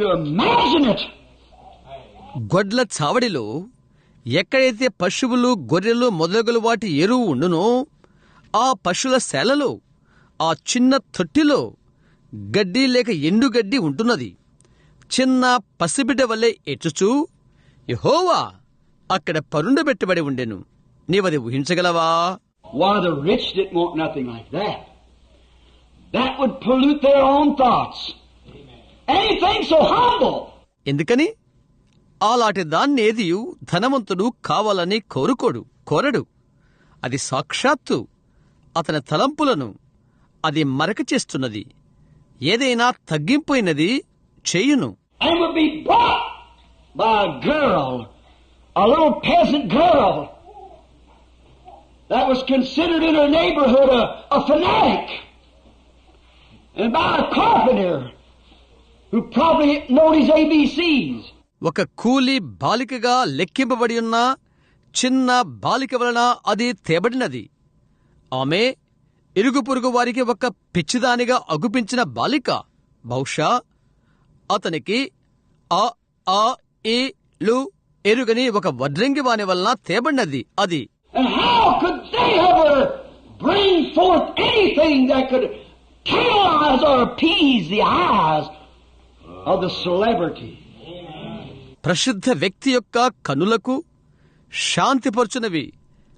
You imagine it. గొడ్ల చావడిలో ఎక్కడైతే పశువులు గొర్రెలు మొదలగులు వాటి ఎరువు ఉండునో ఆ పశువుల శాలలో ఆ చిన్న తొట్టిలో గడ్డి లేక ఎండుగడ్డి ఉంటున్నది. చిన్న పసిబిడ్డ వల్లే ఎచ్చుచూ యెహోవా అక్కడ పరుండబెట్టబడి ఉండెను. నీవది ఊహించగలవా? Why, the rich didn't want nothing like that. That would pollute their own thoughts. Anything so humble. ఎందుకని అలాంటి దాన్నేదియు ధనవంతుడు కావాలని కోరడు. అది సాక్షాత్తు అతని తలంపులను అది మరక చేస్తున్నది. ఏదైనా తగ్గింపోయినది చేయును. And would be bought by a girl, a little peasant girl, that was considered in her neighborhood a fanatic, and by a carpenter who probably knowed his ABCs. ఒక కూలి బాలికగా లెక్కింపబడి ఉన్న చిన్న బాలిక వలన అది తేబడినది. ఆమె ఇరుగు పొరుగు వారికి ఒక పిచ్చిదానిగా అగుపించిన బాలిక. బహుశా అతనికి ఆ ఆ ఈ లు ఎరుగని ఒక వడ్రంగి వాని వలన తేబడినది అది. And how could they ever bring forth anything that could tantalize or appease the eyes of the celebrity? ప్రసిద్ధ వ్యక్తి యొక్క కనులకు శాంతిపరచునవి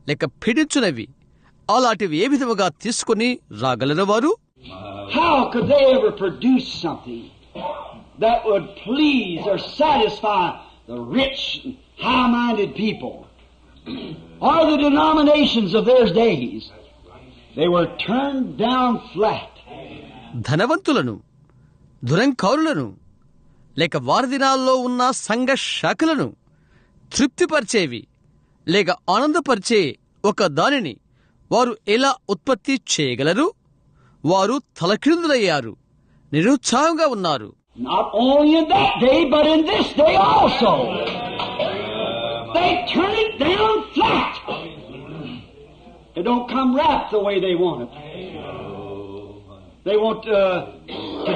లేక పీడించునవి అలాంటివి ఏ విధముగా తీసుకుని రాగలరు వారు? How could they ever produce something that would please or satisfy the rich, high-minded people or the denominations of their days? They were turned down flat. ధనవంతులను, దురంకారులను లేక వారి దినాల్లో ఉన్న సంఘ శాఖలను తృప్తిపరిచేవి లేక ఆనందపరిచే ఒక దానిని వారు ఎలా ఉత్పత్తి చేయగలరు? వారు తలక్రిందులయ్యారు, నిరుత్సాహంగా ఉన్నారు. Not only in that day, but in this day also. They turn it down flat. It don't come wrapped the way they want it. They want to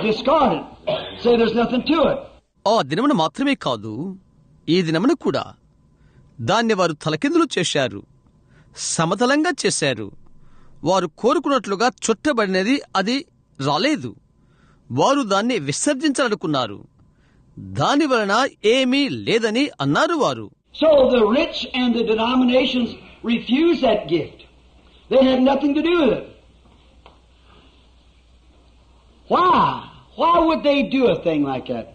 discard it, say there's nothing to it. ఆ దినమున మాత్రమే కాదు, ఈ దినమున కూడా దాన్ని వారు తలకిందులు చేశారు, సమతలంగా చేశారు. వారు కోరుకున్నట్లుగా చుట్టబడినది అది రాలేదు. వారు దాన్ని విసర్జించాలనుకున్నారు. దాని వలన ఏమీ లేదని అన్నారు వారు. So the rich and the denominations refused that gift. They had nothing to do with it. Why? Why would they do a thing like that?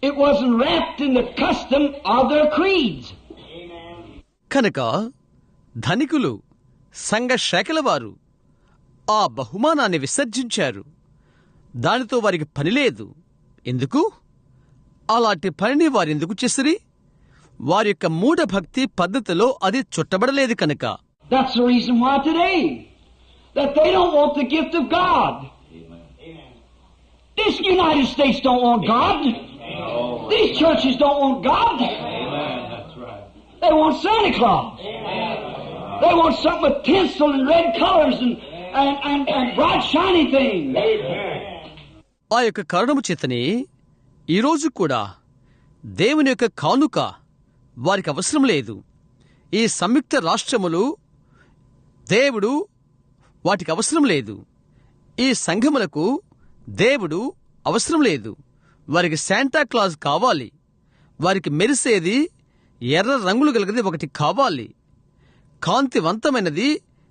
It wasn't wrapped in the custom of their creeds. కనుక ధనికులు, సంఘ శాఖల వారు ఆ బహుమానాన్ని విసర్జించారు. దానితో వారికి పని లేదు. ఎందుకు? అలాంటి పనిని వారెందుకు చేసిరి? వారి యొక్క మూఢభక్తి పద్ధతిలో అది చుట్టబడలేదు కనుక. That's the reason why today, that they don't want the gift of God. This United States don't want God. These churches don't want God. They want Santa Claus. They want something with tinsel and red colors and bright shiny things. ఆ యొక్క కారణము చేతనే ఈరోజు కూడా దేవుని యొక్క కానుక వారికి అవసరం లేదు. ఈ సంయుక్త రాష్ట్రములు దేవుడు వాటికి అవసరం లేదు. ఈ సంఘములకు దేవుడు అవసరం లేదు. వారికి శాంటా క్లాజ్ కావాలి. వారికి మెరిసేది ఎర్ర రంగులు కలిగినది ఒకటి కావాలి. కాంతివంతమైనది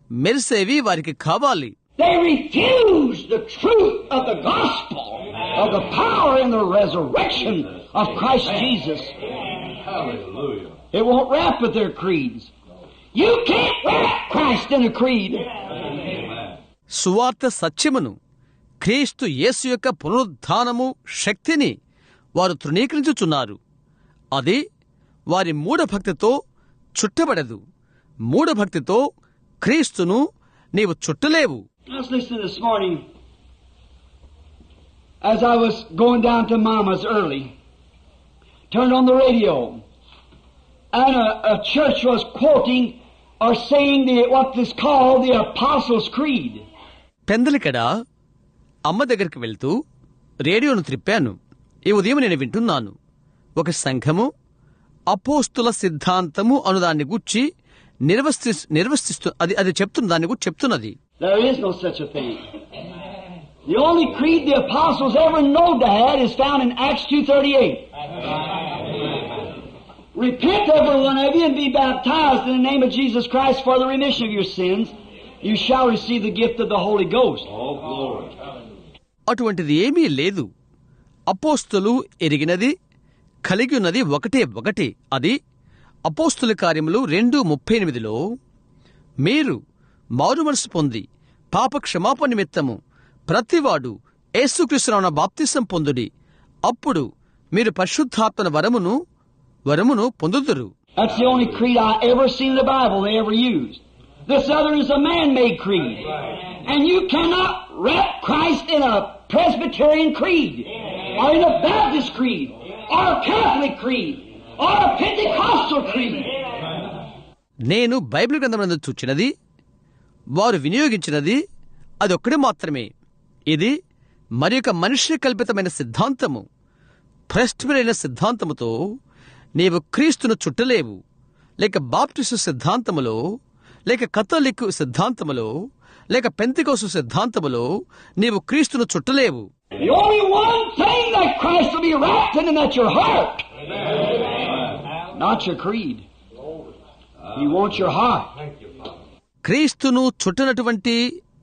మెరిసేవి వారికి కావాలి. They refuse the truth of the gospel of the power and the resurrection of Christ Jesus. Hallelujah. It won't wrap with their creeds. You can't wrap Christ in a creed. సువార్త సత్యమును, క్రీస్తు యేసు యొక్క పునరుద్ధానము శక్తిని వారు తృణీకరించుచున్నారు. అది వారి మూఢభక్తితో చుట్టబడదు. మూఢభక్తితో క్రీస్తును నీవు చుట్టలేవు. I was listening this morning as I was going down to Mama's early. Turned on the radio, and a church was quoting or saying what is called the Apostles' Creed. పెందలికడ అమ్మ దగ్గరికి వెళ్తూ రేడియోను త్రిప్పాను. ఈ ఉదయం నేను వింటున్నాను, ఒక సంఘము అపోస్తుల సిద్ధాంతము అనుదాన్ని గూర్చి నిర్వసిస్తూ అది చెప్తున్న దాన్ని గురించి చెప్తున్నది. There is no such a thing. The only creed the apostles ever know to have is found in Acts 2:38. Repent, every one of you, and be baptized in the name of Jesus Christ for the remission of your sins. You shall receive the gift of the Holy Ghost. Oh, glory. అటువంటిది ఏమీ లేదు. అపోస్తులు ఎరిగినది, కలిగి ఉన్నది ఒకటే. అది అపోస్తుల కార్యములు 2:38లో, మీరు మారుమనసు పొంది పాప క్షమాపణ నిమిత్తము ప్రతివాడు యేసుక్రీస్తునామమున బాప్తిసం పొందుడి, అప్పుడు మీరు పరిశుద్ధాత్మ వరమును పొందుదురు. That's the only creed I ever seen in the Bible they ever used. This other is a man-made creed. And you cannot wrap Christ in a Presbyterian creed, or in a Baptist creed, or a Catholic creed, or a Pentecostal creed. నేను Bible గ్రంథమునందు చూచినది, వారు వినియోగించినది అదొక్కడే మాత్రమే. ఇది మరి ఒక మనుష్య కల్పితమైన సిద్ధాంతము. ప్రెస్టబిరియన్ సిద్ధాంతముతో నీవు క్రీస్తును చుట్టలేవు, లేక బాప్టిస్టు సిద్ధాంతములో, లేక కథోలిక్ సిద్ధాంతములో, లేక పెంతెకోస్తు సిద్ధాంతములో నీవు క్రీస్తును చుట్టలేవు. The only one thing that Christ will be wrapped in, and that's your heart. Not your creed. He wants your heart. క్రీస్తును చుట్టనటువంటి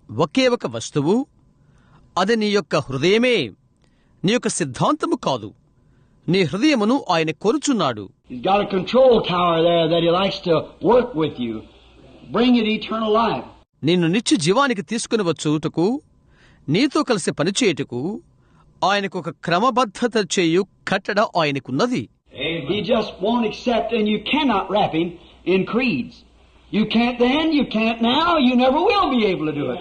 ఒకే ఒక వస్తువు, అది నీ యొక్క హృదయమే, నీ యొక్క సిద్ధాంతము కాదు. నీ హృదయమును ఆయన కోరుచున్నాడు. He's got a control tower there that he likes to work with you, bring you to eternal life. నిన్ను నిత్య జీవానికి తీసుకుని వచ్చుటకు, నీతో కలిసి పనిచేయుటకు ఆయనకు ఒక క్రమబద్ధత చేయు కట్టడ ఆయనకున్నది. He just won't accept, and you cannot wrap him in creeds. You can't then, you can't now, you never will be able to do it.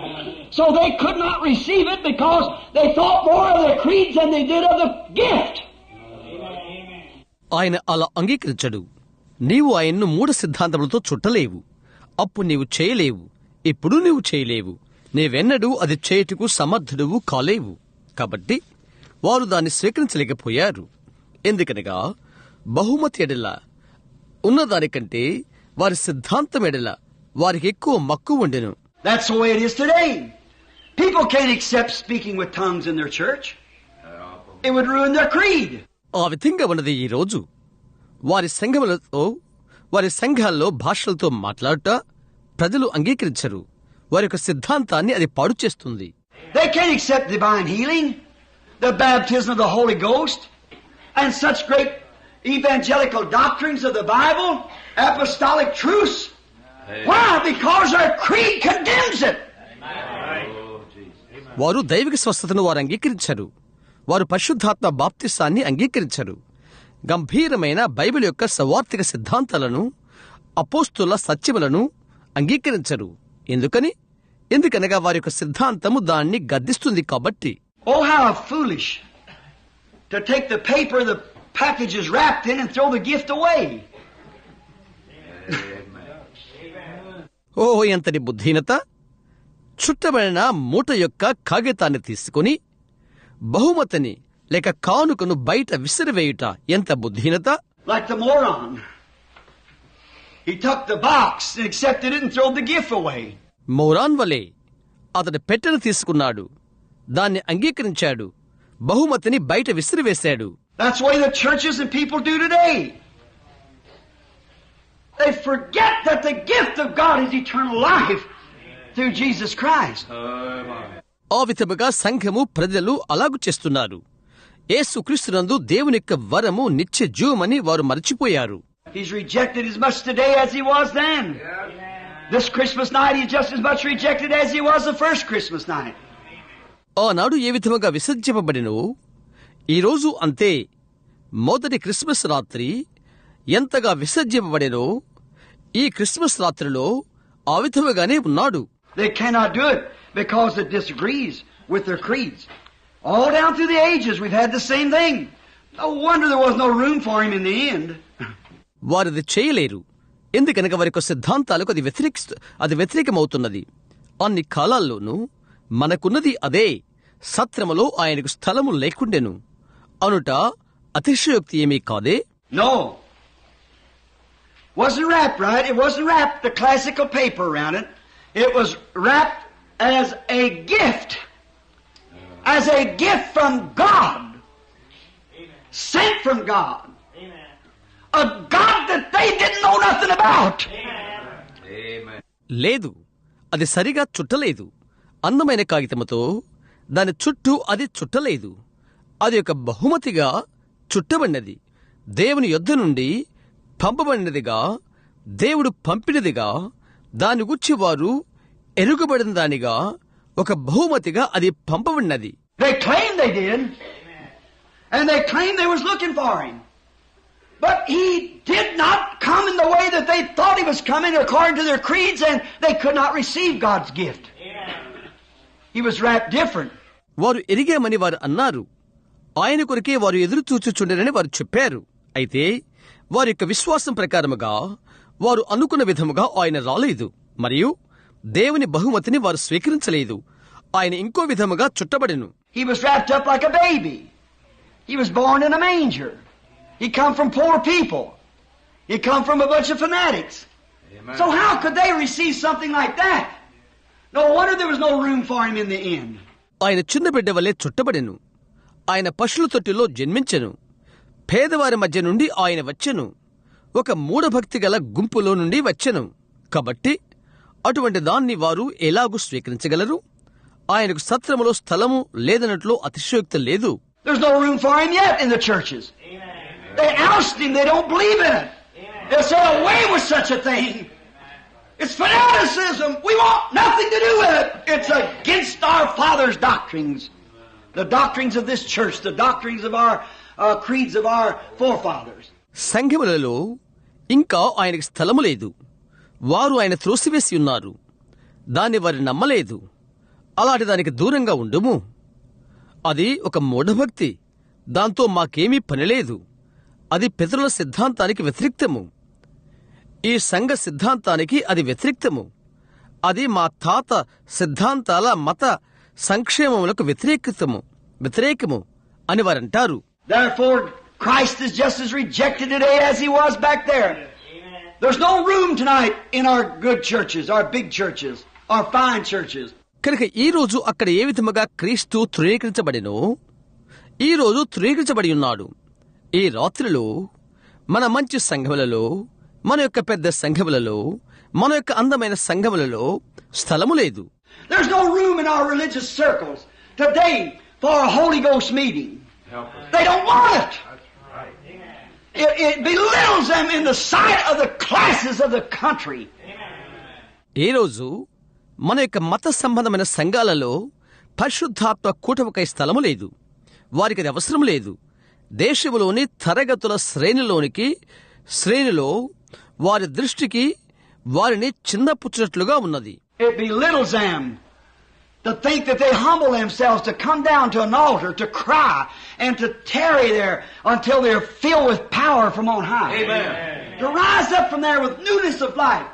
So they could not receive it because they thought more of the creeds than they did of the gift. ఆయన అలా అంగీకరించడు. నీవు ఆయన్ను 3 సిద్ధాంతములతో చుట్టలేవు. అప్పుడు నీవు చేయలేవు, ఇప్పుడు నీవు చేయలేవు, నీవెన్నడూ అది చేయుటకు సమర్థుడువు కాలేవు. కాబట్టి వారు దాన్ని స్వీకరించలేకపోయారు. ఎందుకనగా బహుమతి ఎడల ఉన్నదానికంటే వారి సిద్ధాంతం ఎడల వారికి ఎక్కువ మక్కువ ఉండెను. That's the way it is today. People can't accept speaking with tongues in their church. It would ruin their creed. ఆ విధంగా ఉన్నది ఈ రోజు. వారి సంఘాల్లో భాషలతో మాట్లాడుట ప్రజలు అంగీకరించరు. వారి యొక్క సిద్ధాంతాన్ని అది పాడు చేస్తుంది. They can't accept divine healing, the baptism of the Holy Ghost, and such great evangelical doctrines of the Bible, apostolic truths. Why? Because our creed condemns it. వారు దైవిక స్వస్థతను వారు అంగీకరించరు. వారు పరిశుద్ధాత్మ బాప్తిసాన్ని అంగీకరించరు. గంభీరమైన బైబిల్ యొక్క సవార్థిక సిద్ధాంతాలను, అపోస్తుల సత్యములను అంగీకరించరు. ఎందుకనగా వారి యొక్క సిద్ధాంతము దాన్ని గద్దిస్తుంది కాబట్టి. Oh, how foolish to take the paper the package is wrapped in and throw the gift away. ఓ ఎంతటి బుద్ధిహీనత! చుట్టబడిన మూట యొక్క కాగితాన్ని తీసుకుని బహుమతిని లేక కానుకను బయట విసిరివేయుట ఎంత బుద్ధిహీనత! Like the moron. He took the box and accepted it and threw the gift away. Moron వలే అతడు పెట్టెను తీసుకున్నాడు, దాన్ని అంగీకరించాడు, బహుమతిని బయట విసిరివేశాడు. That's the way the churches and people do today. They forget that the gift of God is eternal life through Jesus Christ. ఆ విధముగా సంఘము ప్రజలు అలాగు చేస్తున్నారు. యేసుక్రీస్తునందు దేవుని యొక్క వరము నిత్య జీవమని వారు మరచిపోయారు. He's rejected as much today as he was then. This Christmas night he's just as much rejected as he was the first Christmas night. ఆనాడు ఏ విధముగా విసర్జింపబడినో ఈరోజు అంతే. మొదటి క్రిస్మస్ రాత్రి ఎంతగా విసర్జింపబడినో ఈ క్రిస్మస్ రాత్రిలో ఆ విధముగానే ఉన్నాడు. They cannot do it because it disagrees with their creeds. All down through the ages we've had the same thing. No wonder there was no room for him in the end. వారిది చేయలేరు. ఎందుకనగా వారి యొక్క సిద్ధాంతాలకు అది వ్యతిరేకమవుతున్నది. అన్ని కాలాల్లోనూ మనకున్నది అదే. సత్రములో ఆయనకు స్థలము లేకుండెను. అనుట అతిశయోక్తి ఏమీ కాదే? No. Wasn't wrapped right. It wasn't wrapped the classical paper around it. It was wrapped as a gift. As a gift from God. Sent from God. A God that they didn't know nothing about. లేదు, అది సరిగా చుట్టలేదు. అందమైన కాగితముతో దాని చుట్టూ అది చుట్టలేదు. అది ఒక బహుమతిగా చుట్టబడినది. దేవుని యొద్ద నుండి పంపబడినదిగా, దేవుడు పంపినదిగా, దాని గురించి వారు ఎరుగబడిన దానిగా, ఒక బహుమతిగా అది పంపబడినది. They claimed they did. And they claimed they was looking for him. But he did not come in the way that they thought he was coming according to their creeds, and they could not receive God's gift. He was wrapped different. వారు ఎరిగామని వారు అన్నారు. ఆయన కొరకే వారు ఎదురు చూచుచుండరని వారు చెప్పారు. అయితే వారి యొక్క విశ్వాసం ప్రకారముగా వారు అనుకున్న విధముగా ఆయన రాలేదు, మరియు దేవుని బహుమతిని వారు స్వీకరించలేదు. ఆయన ఇంకో విధముగా చుట్టబడెను. He was wrapped up like a baby. He was born in a manger. He come from poor people. He come from a bunch of fanatics. Amen. So how could they receive something like that? No wonder there was no room for him in the end. ఆయన చిన్న బిడ్డ వలె చుట్టబడెను. ఆయన పశువుల తొట్టిలో జన్మించెను. పేదవారి మధ్య నుండి ఆయన వచ్చెను. ఒక మూఢభక్తి గల గుంపులో నుండి వచ్చెను. కాబట్టి అటువంటి దాన్ని వారు ఎలాగూ స్వీకరించగలరు? ఆయనకు సత్రములో స్థలము లేదన్నట్లు అతిశయోక్తి లేదు. There's no room for him yet in the churches. They oust him. They don't believe in it. They say away with such a thing. It's fanaticism. We want nothing to do with it. It's against our fathers' doctrines. The doctrines of this church, the doctrines of our creeds of our forefathers. సంఘములలో ఇంకా ఆయనకి స్థలము లేదు. వారు ఆయన త్రోసివేసి ఉన్నారు. దాన్ని వారు నమ్మలేదు. అలాంటి దానికి దూరంగా ఉండుము. అది ఒక మూఢభక్తి. దాంతో మాకేమీ పనిలేదు. అది పితరుల సిద్ధాంతానికి వ్యతిరేక్తము. ఈ సంఘ సిద్ధాంతానికి అది వ్యతిరేక్తము. అది మా తాత సిద్ధాంతాల మత సంక్షేమములకు వ్యతిరేకము అని వారంటారు. Therefore, Christ is just as rejected today as he was back there. There's no room tonight in our good churches, our big churches, our fine churches. కనుక ఈ రోజు అక్కడ ఏ విధముగా క్రీస్తు తృణీకరించబడినో ఈ రోజు తృణీకరించబడి ఉన్నాడు. ఈ రాత్రిలో మన మంచి సంఘములలో, మన యొక్క పెద్ద సంఘములలో, మన యొక్క అందమైన సంఘములలో స్థలము లేదు. There's no room in our religious circles today for a Holy Ghost meeting. They don't want it. It belittles them in the sight of the classes of the country. ఈ రోజు మన యొక్క మత సంబంధమైన సంఘాలలో పరిశుద్ధాత్మ కూటమికై స్థలము లేదు. వారికి అది అవసరం లేదు. దేశములోని తరగతుల శ్రేణిలో వారి దృష్టికి వారిని చిన్నపుచ్చినట్లుగా ఉన్నది. It belittles them to think that they humble themselves to come down to an altar to cry and to tarry there until they're filled with power from on high. Amen. To rise up from there with newness of life.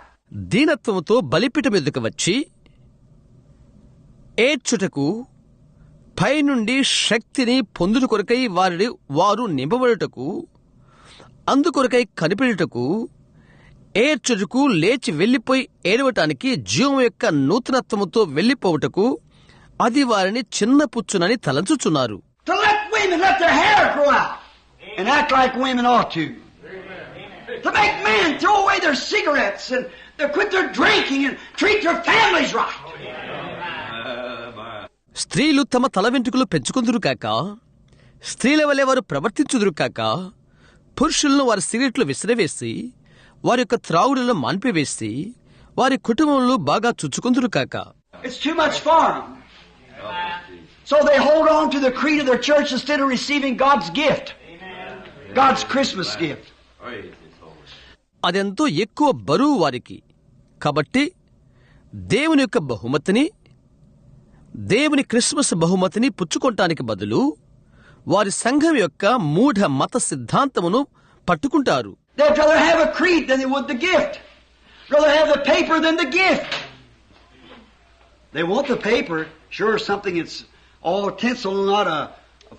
దీనత్వముతో బలిపీఠం ఎదుకు వచ్చి ఏడ్చుటకు, పైనుండి శక్తిని పొందుట కొరకై వారు నింపబడుటకు, అందుకొరకై కనిపెడుటకు, ఏడ్చుటకు, లేచి వెళ్లిపోయి ఏడవటానికి, జీవం యొక్క నూతనత్వముతో వెళ్లిపోవుటకు అది వారిని చిన్నపుచ్చునని తలంచుచున్నారు. To let women let their hair grow out and act like women ought to. To make men throw away their cigarettes and to quit their drinking and treat their families right. స్త్రీలు తమ తల వెంట్రుకలు పెంచుకుందురు కాక, స్త్రీల వలె వారు ప్రవర్తించుదురు కాక, పురుషులను వారి సిగరెట్లు విసిరివేసి, వారి యొక్క త్రాగుడులను మాన్పివేసి, వారి కుటుంబంలో బాగా చుచ్చుకుందురు కాక. It's too much for them. So they hold on to the creed of their church instead of receiving God's gift. God's Christmas gift. అదెంతో ఎక్కువ బరువు వారికి. కాబట్టి దేవుని యొక్క బహుమతిని, దేవుని క్రిస్మస్ బహుమతిని పుచ్చుకోవటానికి బదులు వారి సంఘం యొక్క మూఢ మత సిద్ధాంతమును పట్టుకుంటారు. They'd rather have a creed than they would the gift. Rather have the paper than the gift. They want the paper, sure, something that's all tinsel, not a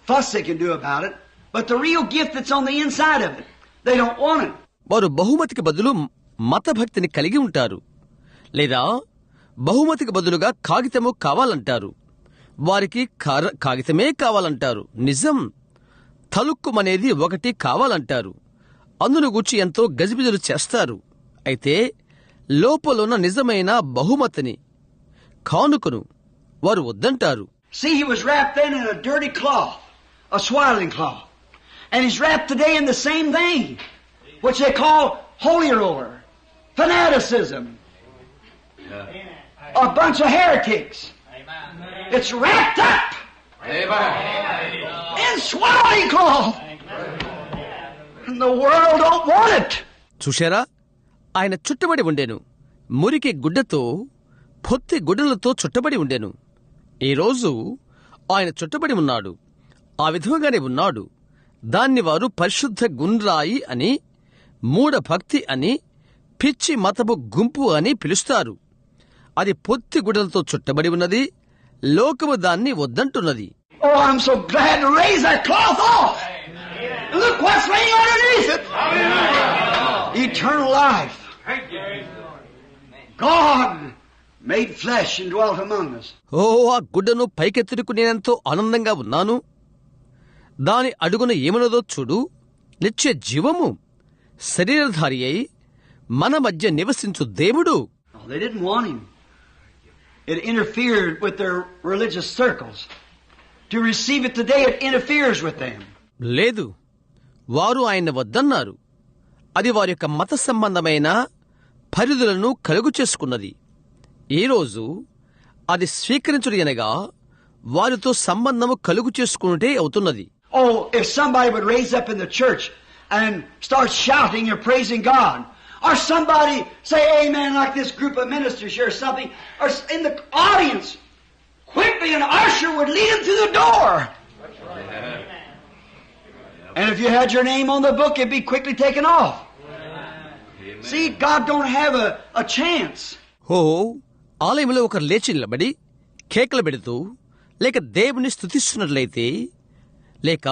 fuss they can do about it. But the real gift that's on the inside of it, they don't want it. వారు బహుమతికి బదులు మతభక్తిని కలిగి ఉంటారు, లేదా బహుమతికి బదులుగా కాగితము కావాలంటారు. వారికి కాగితమే కావాలంటారు. నిజం తలుక్కుమనేది ఒకటి కావాలంటారు. అందును గూర్చి ఎంతో గజిబిజలు చేస్తారు. అయితే లోపలున్న నిజమైన బహుమతిని, కానుకను వారు వద్దంటారు. See, he was wrapped then in a dirty cloth, a swaddling cloth. And he's wrapped today in the same thing, which they call holy roller, fanaticism, a bunch of heretics. It's wrapped up in swaddling cloth. And the world don't want it. చూశారా, ఆయన చుట్టబడి ఉండెను, మురికి గుడ్డతో, పొత్తి గుడ్డలతో చుట్టబడి ఉండెను. ఈరోజు ఆయన చుట్టబడి ఉన్నాడు, ఆ విధంగానే ఉన్నాడు. దాన్ని వారు పరిశుద్ధ గుండ్రాయి అని, మూఢభక్తి అని, పిచ్చి మతపు గుంపు అని పిలుస్తారు. అది పొత్తి గుడ్డలతో చుట్టబడి ఉన్నది. లోకము దాన్ని వద్దంటున్నది. Oh, I'm so glad to raise that cloth off. Look what's laying underneath it. Eternal life. God made flesh and dwelt among us. ఓ, ఆ గుడ్డను పైకెత్తుటకు నేనెంతో ఆనందంగా ఉన్నాను. దాని అడుగున ఏమన్నదో చూడు. నిత్య జీవము శరీరధారి అయి మన మధ్య నివసించు దేవుడు. Oh, they didn't want him. It interfered with their religious circles. To receive it today, it interferes with them. లేదు, వారు ఆయన వద్దన్నారు. అది వారి యొక్క మత సంబంధమైన పరిధులను కలుగు చేసుకున్నది. ఈరోజు అది స్వీకరించుడు అనగా వారితో సంబంధము కలుగు చేసుకున్నటే అవుతున్నది. Oh, if somebody would raise up in the church and start shouting and praising God, or somebody say amen like this group of ministers here or something, or in the audience, quickly an usher would lead them through the door. And if you had your name on the book, it'd be quickly taken off. See, God don't have a chance. ఓ, ఆలయంలో ఒకరు లేచి నిలబడి కేకలు పెడుతూ, లేక దేవుని స్తుతిస్తున్నట్లయితే, లేక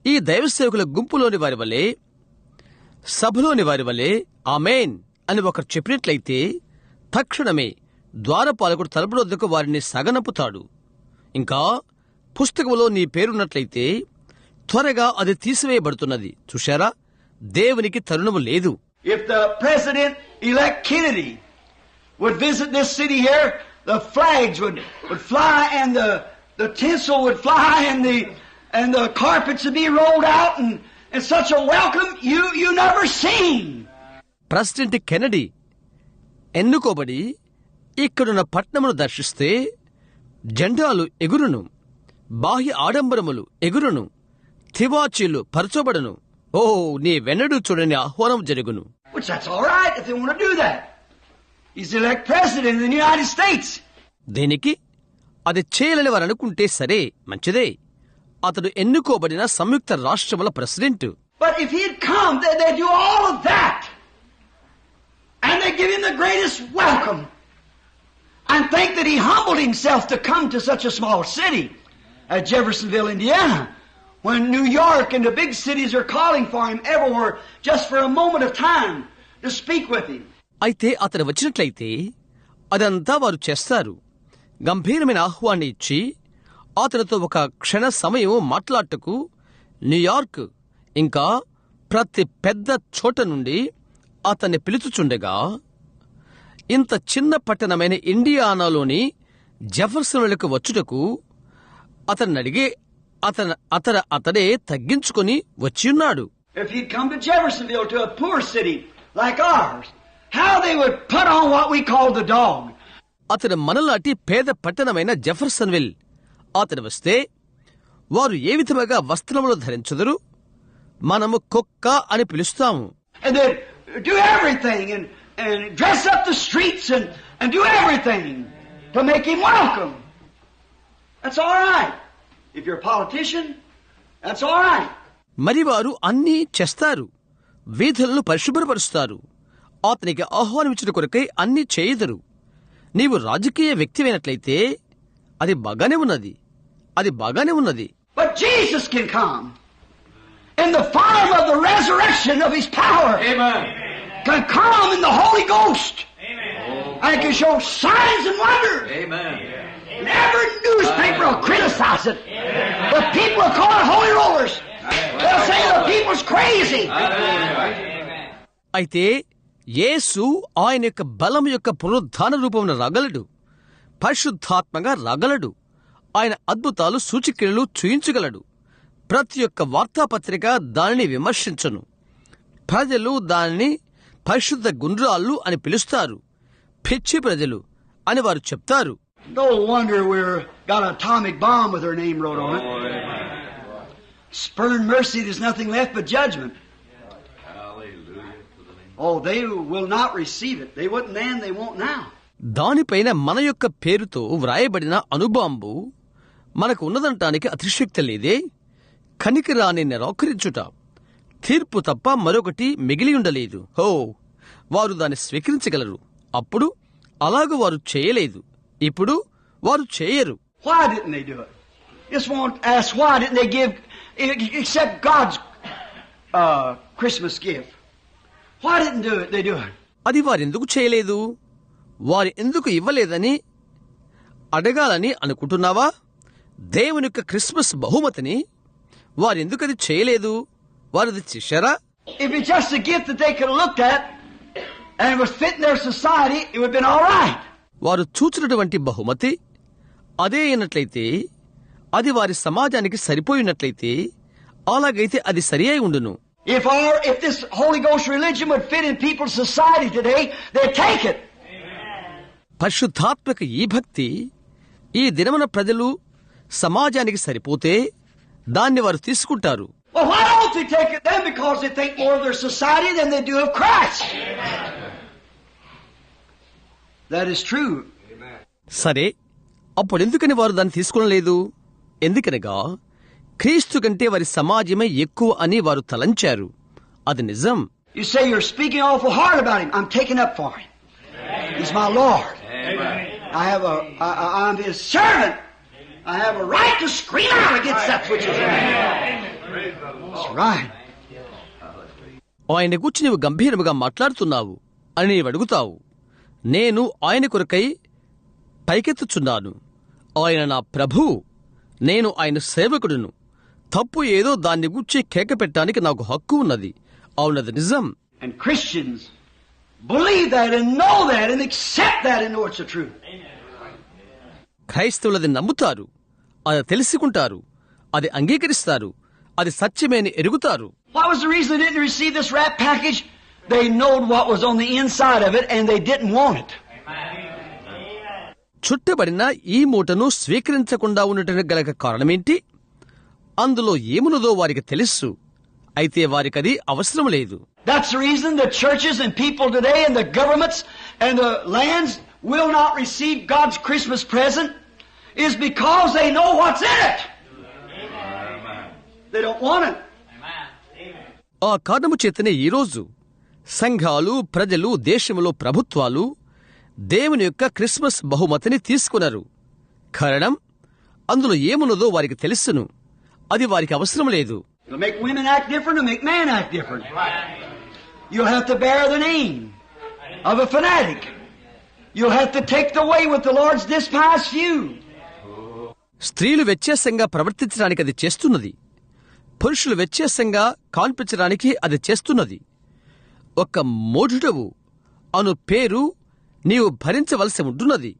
ఈ దైవ సేవకుల గుంపులోని వారి వలె, సభలోని వారి వలె ఆమేన్ అని ఒకరు చెప్పినట్లయితే, తక్షణమే ద్వారపాలకుడు తలుపు వద్దకు వారిని సగనంపుతాడు. ఇంకా పుస్తకంలో నీ పేరున్నట్లయితే త్వరగా అది తీసివేయబడుతున్నది. చూశారా, దేవునికి తరుణము లేదు. If the President-elect Kennedy would visit this city here, the flags would fly and the tinsel would fly and the carpets would be rolled out and such a welcome you never seen. President Kennedy ఎన్నుకోబడి ఇక్కడున్న పట్నమును దర్శిస్తే జెండాలు ఎగురును, బాహ్య ఆడంబరములు ఎగురును, తివాచీలు పరచబడును. ఓ, నీ వెన్నడు చూడని ఆహ్వానం జరుగును. Which that's all right if they want to do that. He's the elect president of the United States. దేనికి అది చేయాలని వారు అనుకుంటే సరే, మంచిదే. అతడు ఎన్నుకోబడిన సంయుక్త రాష్ట్రముల president. But if he'd come, they'd do all of that. And they give him the greatest welcome. And think that he humbled himself to come to such a small city as Jeffersonville, Indiana, when New York and the big cities are calling for him everywhere just for a moment of time to speak with him. అయితే అతడు వచ్చినట్లయితే అదంతా వారు చేస్తారు. గంభీరమైన ఆహ్వాన్ని ఇచ్చి అతనితో ఒక క్షణ సమయం మాట్లాడటకు న్యూయార్క్ ఇంకా ప్రతి పెద్ద చోట నుండి అతన్ని పిలుచుచుండగా, ఇంత చిన్న పట్టణమైన ఇండియానాలోని జెఫర్సన్లకు వచ్చుటకు అతడే తగ్గించుకొని వచ్చియున్నాడు. If he'd come to Jeffersonville, to a poor city like ours, how they would put on what we call the dog. అతడు మనలాంటి పేద పట్టణమైన జెఫర్సన్విల్ అతడు వస్తే వారు ఏ విధముగా వస్త్రములు ధరించుదురు? మనము కుక్క అని పిలుస్తాము. And they'd do everything and dress up the streets and do everything to make him welcome. That's all right. If you're a politician, that's all right. మరి వారు అన్నీ చేస్తారు. వీధులను పరిశుభ్రపరుస్తారు. అతనికి ఆహ్వానించిన కొరకై అన్నీ చేయుదురు. నీవు రాజకీయ వ్యక్తివైనట్లయితే అది బాగానే ఉన్నది. But Jesus can come in the form of the resurrection of His power. Amen. Can come in the Holy Ghost. And can show signs and wonders. Amen. And every newspaper will criticize it. The people will call it holy rollers. They'll say the people's crazy. అయితే యేసు ఆయన యొక్క బలం యొక్క పునరుద్ధాన రూపమున రాగలడు, పరిశుద్ధాత్మగా రాగలడు. ఆయన అద్భుతాలు సూచిక్రియలు చూయించగలడు. ప్రతి ఒక్క వార్తాపత్రిక దానిని విమర్శించను. ప్రజలు దానిని పరిశుద్ధ గుండ్రాళ్ళు అని పిలుస్తారు. పిచ్చి ప్రజలు అని వారు చెప్తారు. No wonder we're got an atomic bomb with her name wrote on it. Spurn mercy, there's nothing left but judgment. Oh, they will not receive it. They wouldn't then, they won't now. దానిపైన మన యొక్క పేరుతో వ్రాయబడిన అణుబాంబు మనకు ఉన్నదంటానికి అతిశక్తి లేదే. కనికిరాని నిరాకరించుట, తీర్పు తప్ప మరొకటి మిగిలి ఉండలేదు. హో, వారు దాన్ని స్వీకరించగలరు. అప్పుడు అలాగూ వారు చేయలేదు. ఇప్పుడు వారు చేయరు. Why didn't they do it? Just won't ask why didn't they give, except God's Christmas gift. Why didn't they do it? అది వారెందుకు చేయలేదు, వారు ఎందుకు ఇవ్వలేదని అడగాలని అనుకుంటున్నావా? దేవుని యొక్క క్రిస్మస్ బహుమతిని వారెందుకు అది చేయలేదు? వారది చేశారా? If it's just a gift that they could have looked at and it was fit in their society, it would have been all right. వారు చూచినటువంటి బహుమతి అదే అయినట్లయితే, అది వారి సమాజానికి సరిపోయినట్లయితే, అలాగైతే అది సరి అయి ఉండును. If this Holy Ghost religion would fit in people's society today, they'd take it. పరిశుద్ధాత్మక ఈ భక్తి ఈ దినమున ప్రజలు సమాజానికి సరిపోతే దాన్ని వారు తీసుకుంటారు. Well, why don't they take it then? Because they think more of their society than they do of Christ. That is true. సరే, అప్పుడెందుకని వారు దాన్ని తీసుకోలేదు? ఎందుకనగా క్రీస్తు కంటే వారి సమాజమే ఎక్కువ అని వారు తలంచారు. అది నిజం. You say you're speaking awful hard about Him. I'm taking up for Him. He's my Lord. I'm His servant. I have a right to scream out against that which is wrong. That's right. ఆయన గురించి నీవు గంభీరముగా మాట్లాడుతున్నావు అని నీవు అడుగుతావు. నేను ఆయన కొరకై పైకెత్తుచున్నాను. ఆయన నా ప్రభువు, నేను ఆయన సేవకుడును. తప్పు ఏదో దాన్ని గురించి కేక పెట్టడానికి నాకు హక్కు ఉన్నది. అవునది నిజం. And Christians believe that and know that and accept that and know it's the truth. క్రైస్తవులది నమ్ముతారు, అది తెలుసుకుంటారు, అది అంగీకరిస్తారు, అది సత్యమేని ఎరుగుతారు. What was the reason they didn't receive this wrap package? They knowed what was on the inside of it and they didn't want it. చుట్టబడిన ఈ మూటను స్వీకరించకుండా ఉండటానికి గల కారణమేంటి? అందులో ఏమున్నదో వారికి తెలుసు, అయితే వారికది అవసరం లేదు. That's the reason the churches and people today and the governments and the lands will not receive God's Christmas present is because they know what's in it. They don't want it. ఆ కారణము చేతనే ఈరోజు సంఘాలు, ప్రజలు, దేశంలో ప్రభుత్వాలు దేవుని యొక్క క్రిస్మస్ బహుమతిని తీసుకున్నారు. కారణం అందులో ఏమున్నదో వారికి తెలుసును, అది వారికి అవసరం లేదు. It'll make women act different, it'll make men act different. You'll have to bear the name of a fanatic. You'll have to take the way with the Lord's despised few. స్త్రీలు వ్యత్యాసంగా ప్రవర్తించడానికి అది చేస్తున్నది. పురుషులు వ్యత్యాసంగా కాన్పించడానికి అది చేస్తున్నది. ఒక మూఢుడవు అను పేరు నీవు భరించవలసి ఉంటున్నది.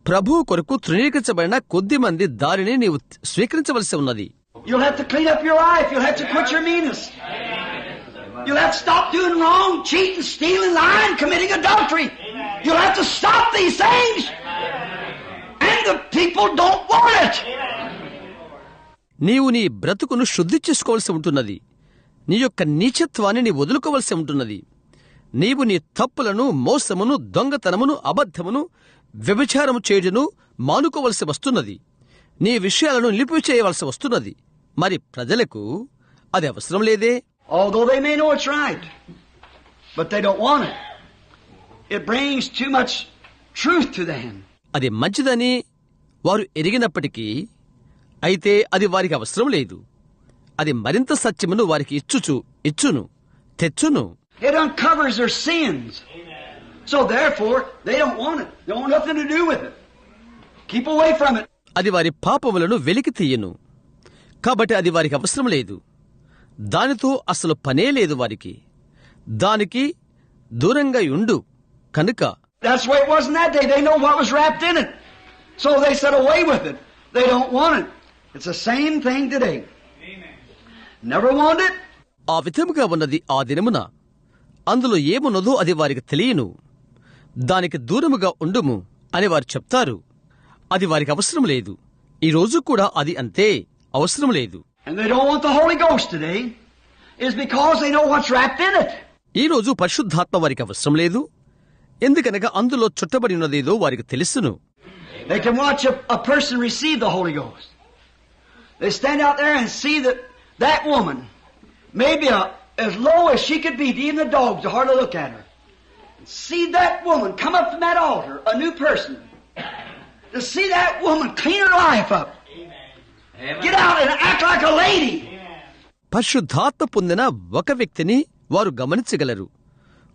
ప్రభువు కొరకు తృణీకరించబడిన కొద్ది మంది దారిని నీవు స్వీకరించవలసి ఉన్నది. You'll have to clean up your life. You'll have to quit your meanness. You'll have to stop doing wrong, cheating, stealing, lying, committing adultery. You'll have to stop these things. And the people don't want it. నీవు నీ బ్రతుకును శుద్ధి చేసుకోవలసి ఉంటున్నది. నీ యొక్క నీచత్వాన్ని నీ వదులుకోవలసి ఉంటున్నది. నీవు నీ తప్పులను, మోసమును, దొంగతనమును, అబద్ధమును, వ్యభిచారము చేయుటను మానుకోవలసి వస్తున్నది. నీ విషయాలను నిలిపివేయవలసి వస్తున్నది. మరి ప్రజలకు అది అవసరం లేదే. Although they may know it's right, but they don't want it. It brings too much truth to them. అది మంచిదని వారు ఎరిగినప్పటికీ, అయితే అది వారికి అవసరం లేదు. అది మరింత సత్యమును వారికి ఇచ్చును తెచ్చును. It uncovers their sins. So therefore, they don't want it. They want nothing to do with it. Keep away from it. అది వారి పాపములను వెలికి తీయను. కాబట్టి అది వారికి అవసరం లేదు. దానితో అసలు పనే లేదు వారికి. దానికి దూరంగా ఉండు కనుక. That's the way it was in that day. They know what was wrapped in it. So they said away with it. They don't want it. It's the same thing today. Never want it. ఆ విధముగా ఉన్నది ఆ దినమున. అందులో ఏమున్నదో అది వారికి తెలియను. దానికి దూరముగా ఉండుము అని వారు చెప్తారు. అది వారికి అవసరం లేదు. ఈ రోజు కూడా అది అంతే, అవసరం లేదు. And they don't want the Holy Ghost today is because they know what's wrapped in it. ఈ రోజు పరిశుద్ధాత్మ వారికి అవసరం లేదు. ఎందుకనగా అందులో చుట్టబడి ఉన్నదేదో వారికి తెలుసును. They can watch a person receive the Holy Ghost. They stand out there and see that woman, maybe as low as she could be, even the dogs are hard to look at her. See that woman come up from that altar, a new person. To see that woman clean her life up. Get out and act like a lady. పరిశుద్ధాత్మ పొందిన ఒక వ్యక్తిని వారు గమనించగలరు.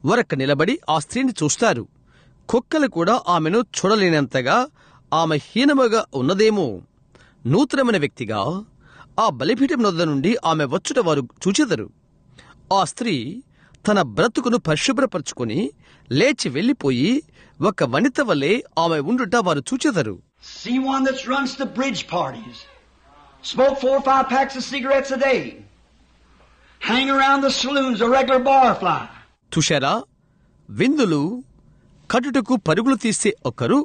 వరక్క నిలబడి ఆ స్త్రీని చూస్తారు. కుక్కలు కూడా ఆమెను చూడలేనంతగా ఆమె హీనముగా ఉన్నదేమో. నూతనమైన వ్యక్తిగా ఆ బలిపీఠం వద్ద నుండి ఆమె వచ్చుట వారు చూచెదరు. ఆ స్త్రీ తన బ్రతుకును పరిశుభ్రపరచుకుని లేచి వెళ్లిపోయి ఒక వనిత వలె ఆమె ఉండుట వారు చూచెదరు. See one that runs to bridge parties. Smoke 4 or 5 packs of cigarettes a day. Hang around the saloons, a regular barfly. చూశారా, విందులు కటుటకు పరుగులు తీసే ఒకరు,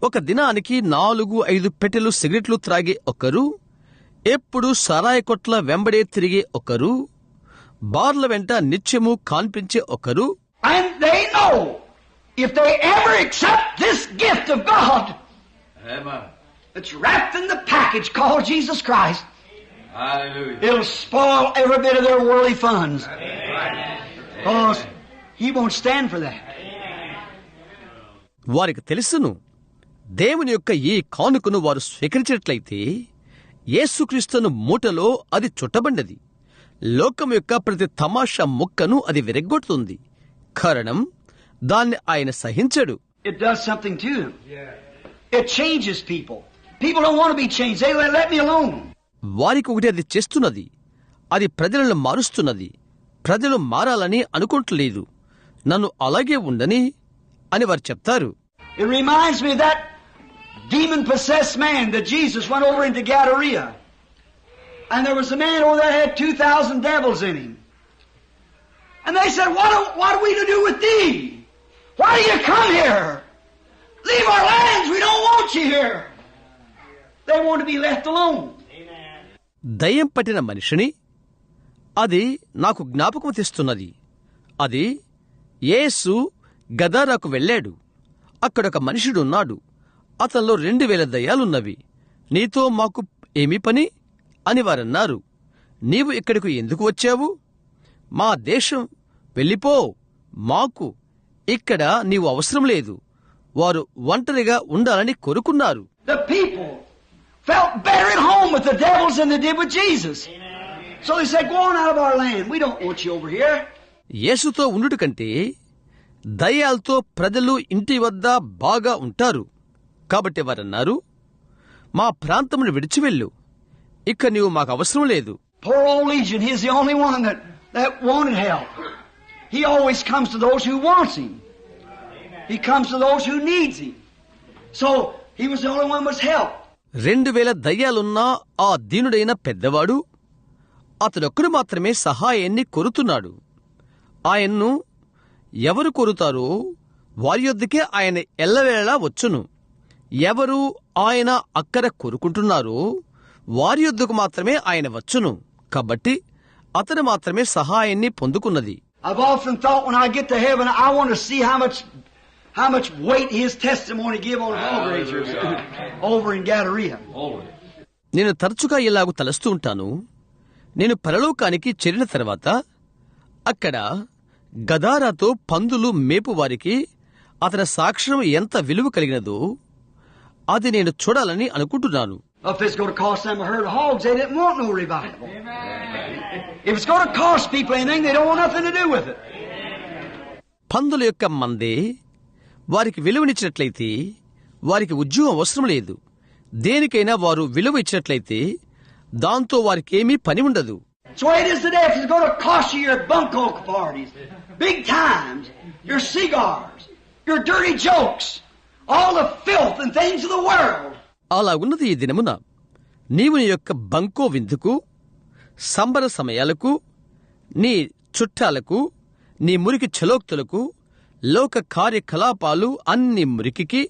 ఒక దినానికి 4-5 పెట్టెలు సిగరెట్లు త్రాగే ఒకరు, ఎప్పుడు సారాయ కొట్ల వెంబడే తిరిగే ఒకరు, బార్ల వెంట నిత్యము కాన్పించే ఒకరు. And they know if they ever accept this gift of God, Amen. it's wrapped in the package called Jesus Christ. Hallelujah. It'll spoil every bit of their worldly funds. Because He won't stand for that. వారికి తెలుసును, దేవుని యొక్క ఈ కానుకను వారు స్వీకరించినట్లయితే యేసుక్రీస్తును మూటలో అది చుట్టబడినది. లోకం యొక్క ప్రతి తమాషా ముక్కను అది విరగ్గొడుతుంది. కారణం దాన్ని ఆయన సహించడు. It does something to them. It changes people. People don't want to be changed. They let me alone. వారికి ఒకటి అది చేస్తున్నది. అది ప్రజలను మారుస్తున్నది. ప్రజలు మారాలని అనుకుంటలేదు. నన్ను అలాగే ఉండని అని వారు చెప్తారు. It reminds me of that demon-possessed man that Jesus went over into Gadara. And there was a man over there that had 2,000 devils in him. And they said, what are we to do with thee? Why do you come here? Leave our lands. We don't want you here. They want to be left alone. దయ్యం పట్టిన మనిషిని అది నాకు జ్ఞాపకం తెస్తున్నది. అది యేసు గదారాకు వెళ్ళాడు. అక్కడొక మనుషుడున్నాడు. అతనిలో 2,000 దయ్యాలున్నవి. నీతో మాకు ఏమి పని అని వారన్నారు. నీవు ఇక్కడికి ఎందుకు వచ్చావు? మా దేశం వెళ్ళిపో, మాకు ఇక్కడ నీవు అవసరం లేదు. వారు ఒంటరిగా ఉండాలని కోరుకున్నారు. The people felt better at home with the devils than they did with Jesus. So they said, go on out of our land. We don't want you over here. యేసుతో ఉండుట కంటే దయ్యాలతో ప్రజలు ఇంటి వద్ద బాగా ఉంటారు. కాబట్టి వారన్నారు, మా ప్రాంతమును విడిచివెళ్ళు, ఇక నీవు మాకు అవసరం లేదు. Poor old Legion, he's the only one that wanted help. He always comes to those who wants him. He comes to those who needs him. So he was the only one who was helped. 2,000 దయ్యాలున్న ఆ దీనుడైన పెద్దవాడు అతడొక్కడు మాత్రమే సహాయాన్ని కోరుతున్నాడు. ఆయన్ను ఎవరు కోరుతారో వారి యొద్దకే ఆయన ఎల్లవేళలా వచ్చును. ఎవరు ఆయన అక్కర కోరుకుంటున్నారో వారి యొద్దకు మాత్రమే ఆయన వచ్చును. కాబట్టి అతను మాత్రమే సహాయాన్ని పొందుకున్నది. I've often thought when I get to heaven, I want to see how much weight his testimony give on hellraisers over in Gadara. నేను తరచుగా ఇలాగూ తలస్తూ ఉంటాను. నేను పరలోకానికి చేరిన తర్వాత అక్కడ గదారాతో పందులు మేపువారికి అతని సాక్ష్యం ఎంత విలువ కలిగినదో అది నేను చూడాలని అనుకుంటున్నాను. If it's going to cost them a herd of hogs, they didn't want no revival. If it's going to cost people anything, they don't want nothing to do with it. పందుల యొక్క మందే వారికి విలువనిచ్చినట్లయితే వారికి ఉద్యోగం అవసరం లేదు. దేనికైనా వారు విలువ ఇచ్చినట్లయితే దాంతో వారికి ఏమీ పని ఉండదు. So it is today. If it's going to cost you your bunco parties, big times, your cigars, your dirty jokes, all the filth and things of the world. అలా ఉన్నది ఈ దినమున. నీవు నీ యొక్క బంకో విందుకు, సంబర సమయాలకు, నీ చుట్టాలకు, నీ మురికి చలోక్తులకు, లోక కార్యకలాపాలు అన్ని మురికికి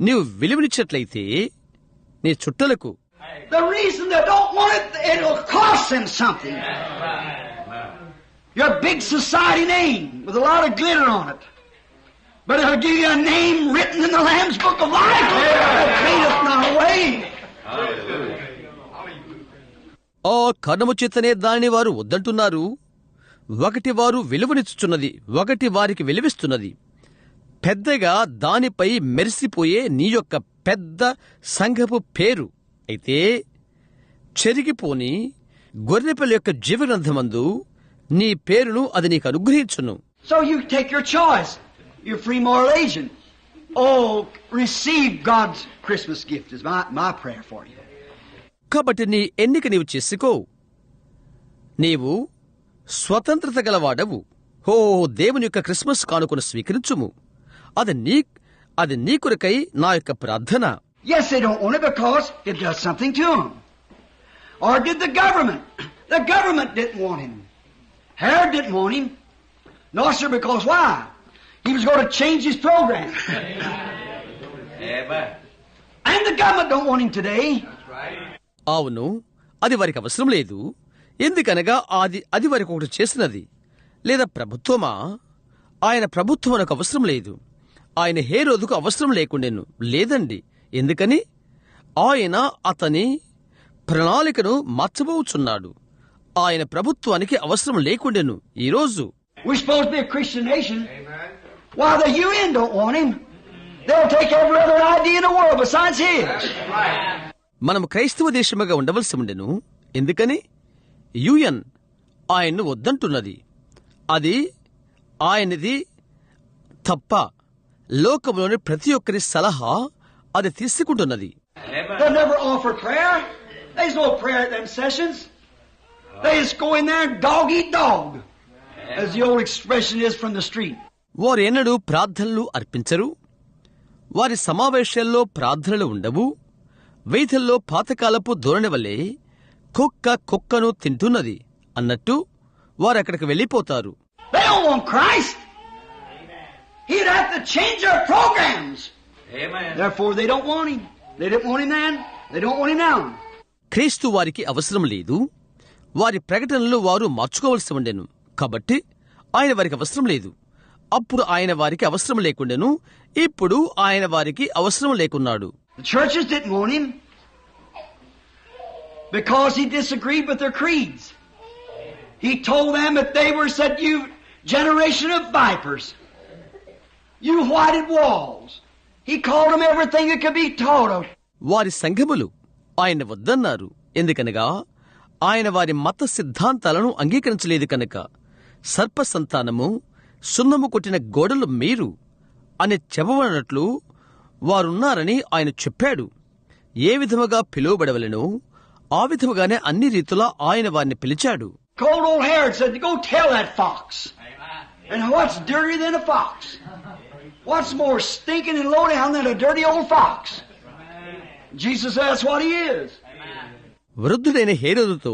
నీవు విలువనిచ్చినట్లయితే నీ చుట్టలకు The reason they don't want it, it'll cost them something. Your big society name with a lot of glitter on it. But it'll give you a name written in the Lamb's Book of Life. That fadeth not away. ఆ కర్ణము చేతనే దానిని వారు వద్దంటున్నారు. ఒకటి వారు విలువనిచ్చుచున్నది, ఒకటి వారికి విలువిస్తున్నది. పెద్దగా దానిపై మెరిసిపోయే నీ యొక్క పెద్ద సంఘపు పేరు అయితే చెరిగిపోని గొర్రెపిల్ల యొక్క జీవగ్రంథమందు నీ పేరును అది నీకు అనుగ్రహించును. So you take your choice. You're free moral agent. Oh, receive God's Christmas gift is my prayer for you. కాబట్టి నీ ఎన్నిక నీవు చేసుకో. నీవు స్వతంత్రత గలవాడవు. హో, దేవుని యొక్క క్రిస్మస్ కానుకను స్వీకరించుము. అది నీ కొరకై నా యొక్క ప్రార్థన. Yes, they don't want it because it does something to them. Or did the government? The government didn't want him. Herod didn't want him. No, sir, because why? He was going to change his program. And the government don't want him today. అవును, అది వారికి అవసరం లేదు. ఎందుకనగా అది వారికి ఒకటి చేసినది. లేదా ప్రభుత్వమా? ఆయన ప్రభుత్వం నాకు అవసరం లేదు. ఆయన హేరోదుకు అవసరం లేకుండెను. లేదండి. ఎందుకని? ఆయన అతని ప్రణాళికను మార్చబోచున్నాడు. ఆయన ప్రభుత్వానికి అవసరం లేకుండెను. ఈరోజు We're supposed to be a Christian nation. Why the UN don't want him? They'll take every other idea in the world besides his. మనం క్రైస్తవ దేశముగా ఉండవలసి ఉండెను. ఎందుకని? యుఎన్ ఆయన్ను వద్దంటున్నది. అది ఆయనది తప్ప లోకంలోని ప్రతి ఒక్కరి సలహా అది తీసుకుంటున్నది. They never offer prayer. There's no prayer at them sessions. They just go in there and dog eat dog, as the old expression is from the street. వారు ఎన్నడూ ప్రార్థనలు అర్పించరు. వారి సమావేశాల్లో ప్రార్థనలు ఉండవు. వీధుల్లో పాతకాలపు ధోరణి వల్లే కుక్కను తింటున్నది అన్నట్టు వారు అక్కడికి వెళ్లిపోతారు. They don't want Christ. He'd have to change their programs. Amen. Therefore, they don't want him. They didn't want him then. They don't want him now. క్రీస్తు వారికి అవసరం లేదు. వారి ప్రకటనలు వారు మార్చుకోవలసి ఉండెను. కాబట్టి ఆయన వారికి అవసరం లేదు. అప్పుడు ఆయన వారికి అవసరం లేకుండెను. ఇప్పుడు ఆయన వారికి అవసరం లేకున్నాడు. The churches didn't want him because he disagreed with their creeds. He told them that they were said, "You generation of vipers, you whited walls." He called them everything that could be taught of. వారి సంఘములు ఆయన వద్దన్నారు. ఎందుకనగా ఆయన వారి మత సిద్ధాంతాలను అంగీకరించలేదు కనుక. సర్ప సంతానము, సున్నము కొట్టిన గోడలు మీరు అని చెప్పబడినట్లు వారున్నారని ఆయన చెప్పాడు. ఏ విధముగా పిలువబడవలెనో ఆ విధముగానే అన్ని రీతులా ఆయన వారిని పిలిచాడు. Cold old Herod said, "Go tell that fox." And what's dirtier than a fox? What's more stinking and low down than a dirty old fox? Jesus said that's what he is. వృద్ధుడైన హేరోదుతో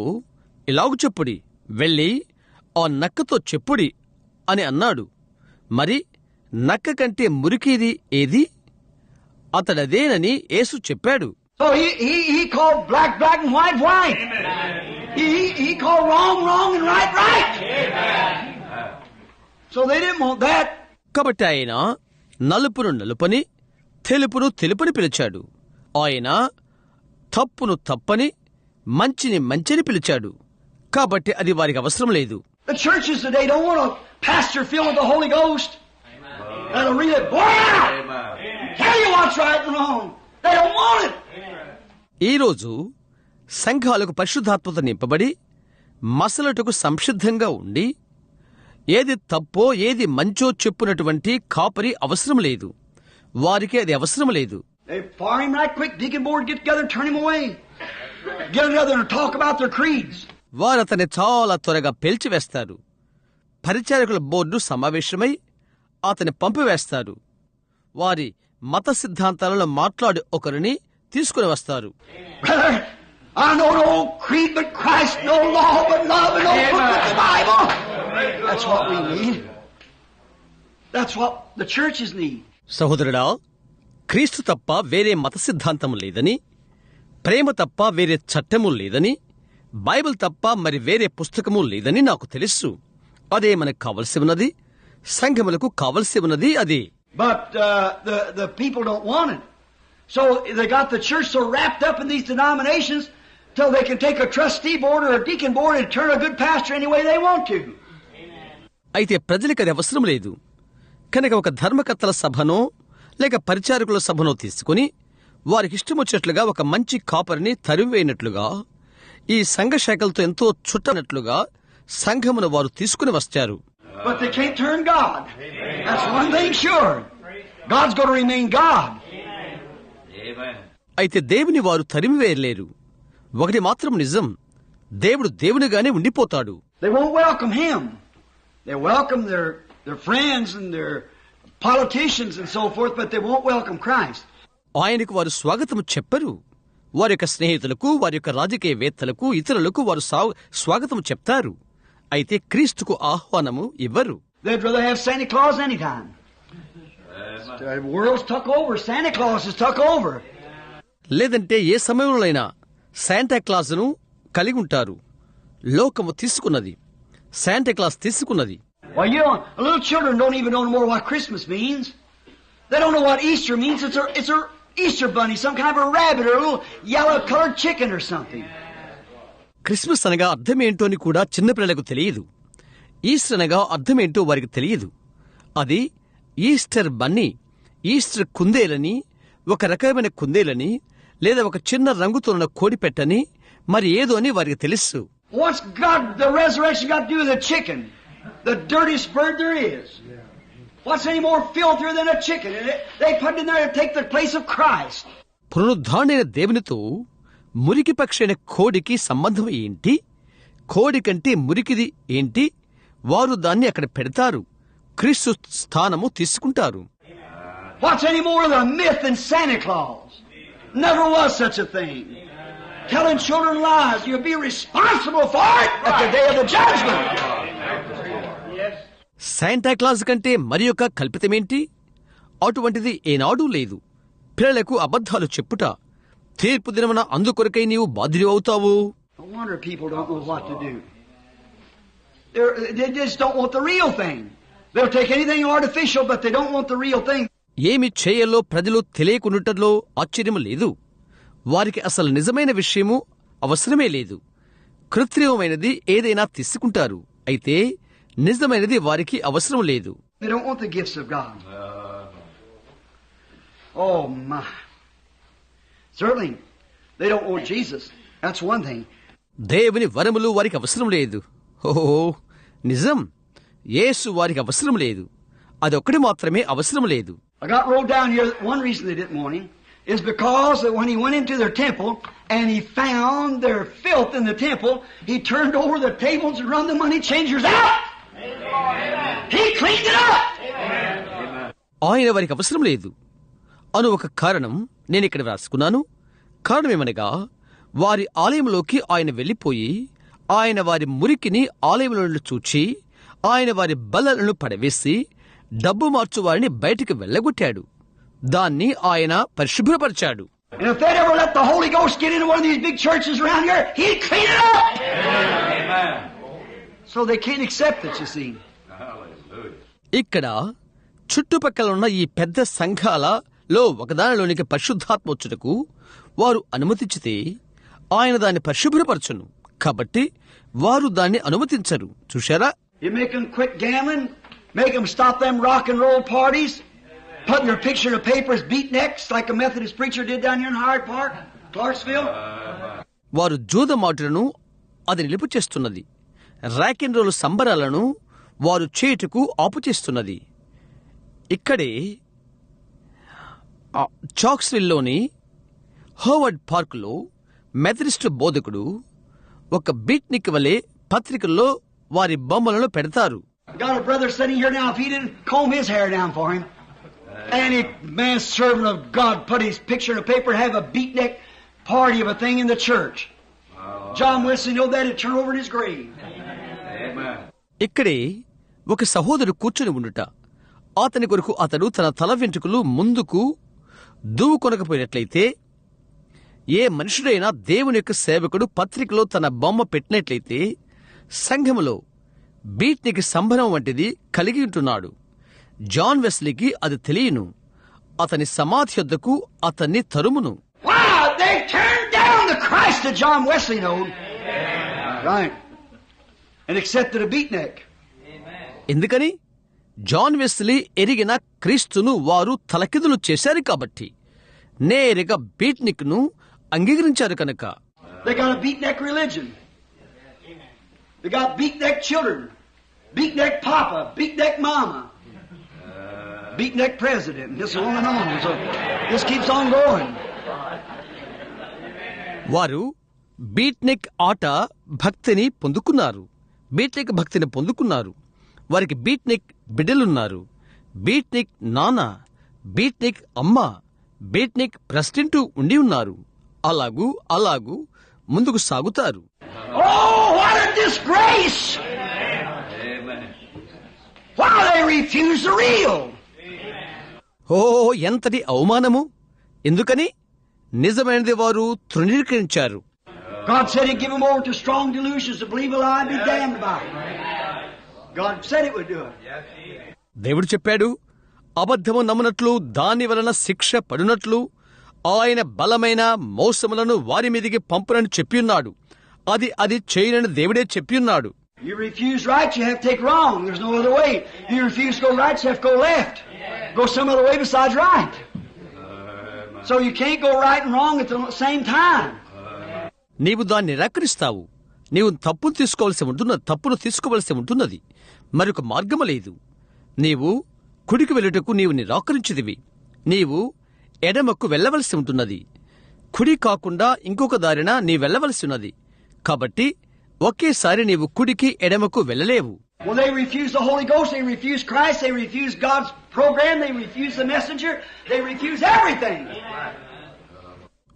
ఇలాగు చెప్పుడి, వెళ్ళి ఆ నక్కతో చెప్పుడి అని అన్నాడు. మరి నక్క కంటే మురికిది ఏది? అతడదేనని యేసు చెప్పాడు. So he called black and white. He called wrong and right. So they didn't want that. కాబట్టి ఆయన నలుపును నలుపని, తెలుపును తెలుపని పిలిచాడు. ఆయన తప్పును తప్పని, మంచిని మంచిని పిలిచాడు. కాబట్టి అది వారికి అవసరం లేదు. The churches today don't want a pastor filled with the Holy Ghost. That'll really bore out. Tell you what's right and wrong. They don't want it. ఈరోజు సంఘాలకు పరిశుద్ధాత్మత నింపబడి మసలటకు సంసిద్ధంగా ఉండి ఏది తప్పో ఏది మంచో చెప్పునటువంటి కాపరి అవసరం లేదు. వారికి అది అవసరం లేదు. They fire him right quick. Deacon board get together, turn him away. Get together and talk about their creeds. వారు అతన్ని చాలా త్వరగా పేల్చివేస్తారు. పరిచారకుల బోర్డు సమావేశమై అతన్ని పంపివేస్తారు. వారి మత సిద్ధాంతాలలో మాట్లాడి ఒకరిని తీసుకుని వస్తారు. Brother, I know no creed but Christ, no law but love, and no book but the Bible. That's what we need. That's what the churches need. సహోదరుడా, క్రీస్తు తప్ప వేరే మత సిద్ధాంతం లేదని, ప్రేమ తప్ప వేరే చట్టము లేదని, బైబిల్ తప్ప మరి వేరే పుస్తకము లేదని నాకు తెలుసు. అదే మనకు కావలసి ఉన్నది, సంఘములకు కావలసి ఉన్నది అదే. But the people don't want it. So they got the church so wrapped up in these denominations till they can take a trustee board or a deacon board and turn a good pastor any way they want to. అయితే ప్రజలకు అది అవసరం లేదు కనుక ఒక ధర్మకర్తల సభనో లేక పరిచారకుల సభనో తీసుకుని వారికి ఇష్టమొచ్చేట్లుగా ఒక మంచి కాపరిని తరివేయనట్లుగా ఈ సంఘ శాఖలతో ఎంతో చుట్టనట్లుగా సంఘమును వారు తీసుకుని వచ్చారు. But they can't turn God. That's one thing sure. God's going to remain God. అయితే దేవుని వారు తరిమివేయలేరు. ఒకటి మాత్రం నిజం, దేవుడు దేవునిగానే ఉండిపోతాడు. They won't welcome him. They welcome their friends and their politicians and so forth, but they won't welcome Christ. ఆయనకు వారు స్వాగతం చెప్పరు. వారి యొక్క స్నేహితులకు, వారి యొక్క రాజకీయవేత్తలకు, ఇతరులకు వారు స్వాగతం చెప్తారు. అయితే క్రీస్తుకు ఆహ్వానము ఇవ్వరు. They'd rather have Santa Claus anytime. The world's took over. Santa Claus has took over. లేదంటే ఏ సమయంలోనైనా శాంటాక్లాజ్ను కలిగి ఉంటారు. లోకము తీసుకున్నది, శాంటాక్లాజ్ తీసుకున్నది. Well, you know, little children don't even know more what Christmas means. They don't know what Easter means. It's a Easter bunny, some kind of a rabbit or a little yellow-colored chicken or something. Christmas అనగా అర్థమేంటో అని కూడా చిన్నపిల్లలకు తెలియదు. Easter అనగా అర్థమేంటో వారికి తెలియదు. అది Easter Bunny, Easter కుందేలని, ఒక రకమైన కుందేలని, లేదా ఒక చిన్న రంగుతో ఉన్న కోడిపెట్టని, మరి ఏదో అని వారికి తెలుసు. What's the resurrection got to do with a chicken? The dirtiest bird there is. What's any more filthier than a chicken? They put it in there to take the place of Christ. పునరుద్ధారణైన దేవునితో మురికి పక్షైన కోడికి సంబంధం ఏంటి? కోడి కంటే మురికిది ఏంటి? వారు దాన్ని అక్కడ పెడతారు, క్రీస్తు స్థానము తీసుకుంటారు. What's any more of a myth than Santa Claus? Never was such a thing. Telling children lies, you'll be responsible for it at the day of the judgment. Santa Claus కంటే మరి యొక్క కల్పితమేంటి? అటువంటిది ఏనాడూ లేదు. పిల్లలకు అబద్ధాలు చెప్పుట, తీర్పు దినమున అందుకొరకై నీవు బాధ్యుడు అవుతావు. No wonder people don't know what to do. They just don't want the real thing. They'll take anything artificial, but they don't want the real thing. ఏమి చేయాలో ప్రజలు తెలియకుండుటలో ఆశ్చర్యం లేదు. వారికి అసలు నిజమైన విషయము అవసరమే లేదు. కృత్రిమమైనది ఏదైనా తీసుకుంటారు, అయితే నిజమైనది వారికి అవసరం లేదు. They don't want the gifts of God. Oh my. Certainly, they don't want Jesus. That's one thing. దేవుని వరములు వారికి అవసరం లేదు. ఓహో నిజం, యేసు వారికి అవసరం లేదు. అదొక్కటి మాత్రమే అవసరం లేదు. I got wrote down here that one reason they didn't want him is because that when he went into their temple and he found their filth in the temple, he turned over the tables and run the money changers out. He cleaned it up. ఆయన వారికి అవసరం లేదు అను ఒక కారణం నేను ఇక్కడ రాసుకున్నాను. కారణమేమనగా వారి ఆలయంలోకి ఆయన వెళ్లిపోయి ఆయన వారి మురికిని ఆలయంలో చూచి ఆయన వారి బల్లలను పడవేసి డబ్బు మార్చు వారిని బయటికి వెళ్లగొట్టాడు. దాన్ని ఆయన పరిశుభ్రపరిచాడు. And if they'd ever let the Holy Ghost get into one of these big churches around here, he'd clean it up. Amen. So they can't accept it, you see. ఇక్కడ చుట్టుపక్కల ఉన్న ఈ పెద్ద సంఘాలలో ఒకదానిలోనికి పరిశుద్ధాత్మ వచ్చుటకు వారు అనుమతించితే ఆయన దాన్ని పరిశుభ్రపరచును. కాబట్టి వారు దాన్ని అనుమతించరు. చూశారా? You make them quit gambling, make them stop them rock and roll parties, putting their picture in the papers, beatniks, like a Methodist preacher did down here in Howard Park. Clarksville. వారు జూద మాటలను అది నిలుపు చేస్తున్నది. Rock and role సంబరాలను వారు చేయుటకు ఆపు చేస్తున్నది. ఇక్కడే చాక్స్విల్లోని హోవర్డ్ పార్కులో మెథడిస్ట్ బోధకుడు ఒక బీట్నిక్ వలె పత్రికల్లో వారి బొమ్మలను పెడతారు. Got a brother sitting here now. If he didn't comb his hair down for him, any man servant of God put his picture in a paper, have a beatnik party of a thing in the church. John Wesley know that, he'd turn over in his grave. Amen. ఇక్కడే ఒక సహోదరుడు కూర్చుని ఉండుట, అతని కొరకు అతడు తన తల వెంట్రుకలు ముందుకు దూకొనకపోయినట్లయితే, ఏ మనుషుడైనా దేవుని యొక్క సేవకుడు పత్రికలో తన బొమ్మ పెట్టినట్లయితే సంఘములో బీట్నికి సంబరం వంటిది కలిగి ఉంటున్నాడు. జాన్ వెస్లీకి అది తెలియను. అతని సమాధి యొద్దకు అతన్ని తరుమును. Wow, they turned down the Christ that John Wesley knowed. Right. And accepted a beatnik. ఎందుకని? జాన్ వెస్లీ ఎరిగిన క్రీస్తును వారు తలకిదులు చేశారు కాబట్టి, నేరుగా బీట్నిక్ ను అంగీకరించారు కనుక. They got a beatnik religion. They got beatnik children, beatnik papa, beatnik mama, beatnik president. This on and on. So this keeps on going. వారు బీట్నిక్ ఆట భక్తిని పొందుకున్నారు, బీట్నిక్ భక్తిని పొందుకున్నారు. వారికి బీట్నిక్ బిడ్డలున్నారు, బీట్నిక్ నాన్న, బీట్నిక్ అమ్మ, బీట్నిక్ ప్రెసిడెంట్ ఉండి ఉన్నారు. అలాగూ ముందుకు సాగుతారు. Oh, what a disgrace! Amen. Why they refuse the real? ఓ, ఎంతటి అవమానము! ఎందుకని? నిజమైనది వారు తృణీకరించారు. God said He'd give them over to strong delusions to believe a lie and be damned by it. God said it would do it. దేవుడు చెప్పాడు, అబద్ధము నమ్మునట్లు దాని వలన శిక్ష పడునట్లు ఆయన బలమైన మోసములను వారి మీదికి పంపునని చెప్పియున్నాడు. అది చేయనని దేవుడే చెప్పియున్నాడు. You refuse right, you have to take wrong. There's no other way. You refuse to go right, you have to go left. Go some other way besides right. So you can't go right and wrong at the same time. నీవు దాన్ని నిరాకరిస్తావు. నీవు తప్పును తీసుకోవలసి ఉంటున్నది. మరొక మార్గము లేదు. నీవు కుడికి వెళ్ళుటకు నీవు నిరాకరించిదివి. నీవు ఎడమకు వెళ్లవలసి ఉంటున్నది. కుడి కాకుండా ఇంకొక దారిన నీ వెళ్లవలసి ఉన్నది. కాబట్టి ఒకేసారి నీవు కుడికి ఎడమకు వెళ్ళలేవు. Well, they refuse the Holy Ghost, they refuse Christ, they refuse God's program, they refuse the messenger, they refuse everything.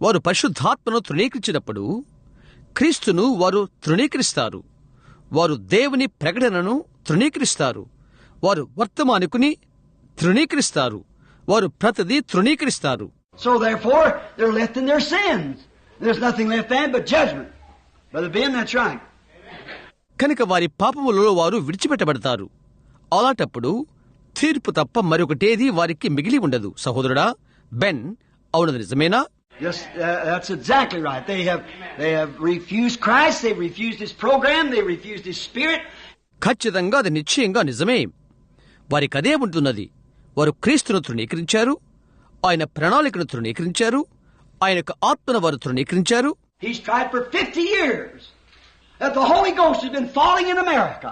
వారు పరిశుద్ధాత్మను తృణీకరించినప్పుడు క్రీస్తును వారు తృణీకరిస్తారు. వారు దేవుని ప్రకటనను తృణీకరిస్తారు. వారు వర్తమానికుని తృణీకరిస్తారు. వారు ప్రతిదీ తృణీకరిస్తారు. So therefore, they're left in their sins. There's nothing left then but judgment. Brother Ben, that's right. కనుక వారి పాపములలో వారు విడిచిపెట్టబడతారు. అలాంటప్పుడు తీర్పు తప్ప మరొకటేది వారికి మిగిలి ఉండదు. సహోదరుడా బెన్, అవునది నిజమేనా? Yes, that's exactly right. They have refused Christ, they've refused His program, they refused His Spirit. ఖచ్చితంగా అది నిశ్చయంగా నిజమే. వారికి అదే ఉంటున్నది. వారు క్రీస్తును తృణీకరించారు, ఆయన ప్రణాళికను తృణీకరించారు, ఆయన యొక్క ఆత్మను వారు తృణీకరించారు. He's tried for 50 years that the Holy Ghost has been falling in America.